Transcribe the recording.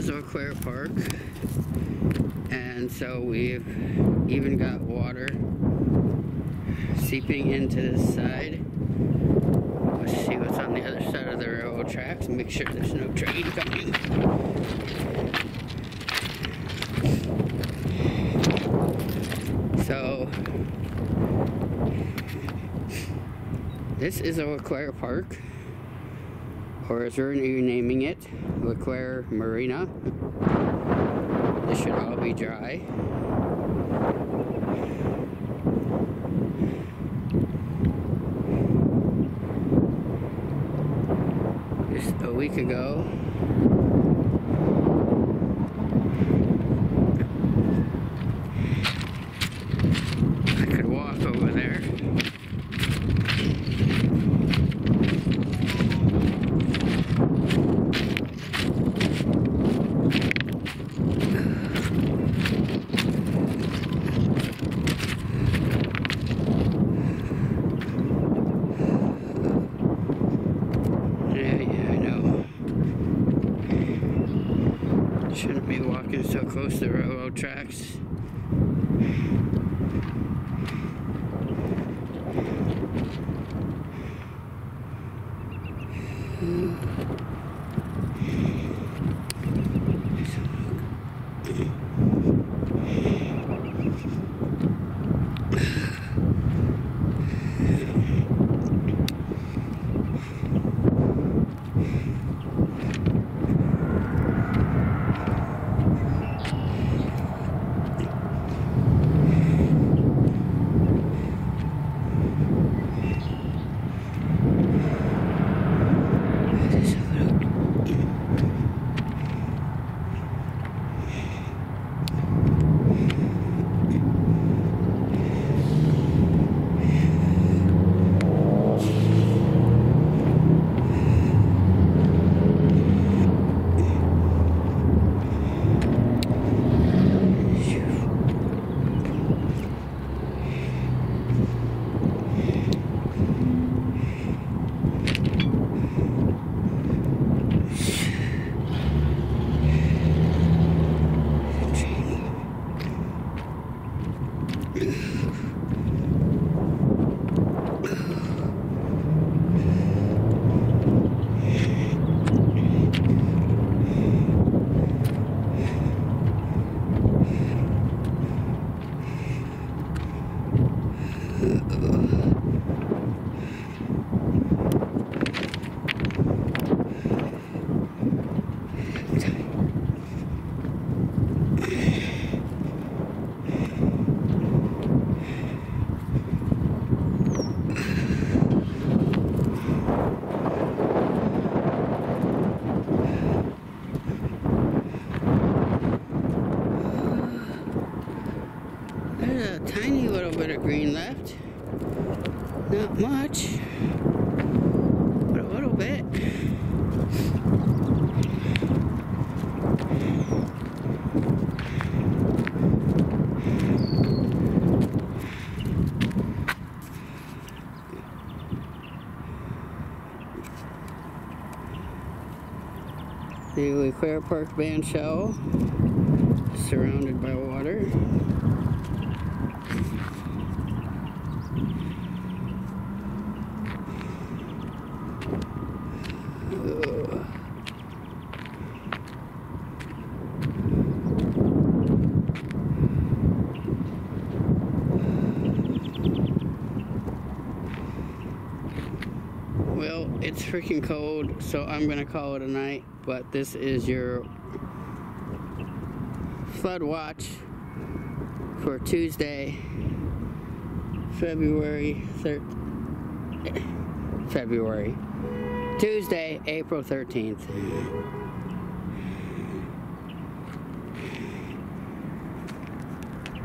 is Eau Claire Park, and so we've even got water seeping into this side. Let's see what's on the other side of the railroad tracks and make sure there's no train coming. So this is Eau Claire Park, or as we're renaming it, Eau Claire Marina. This should all be dry. Just a week ago, I could walk over there. Shouldn't be walking so close to the railroad tracks. There's a tiny little bit of green left. Not much, but a little bit. The Eau Claire Park band shell, surrounded by water. Well, it's freaking cold, so I'm gonna call it a night, but this is your flood watch for Tuesday, Tuesday, April 13th.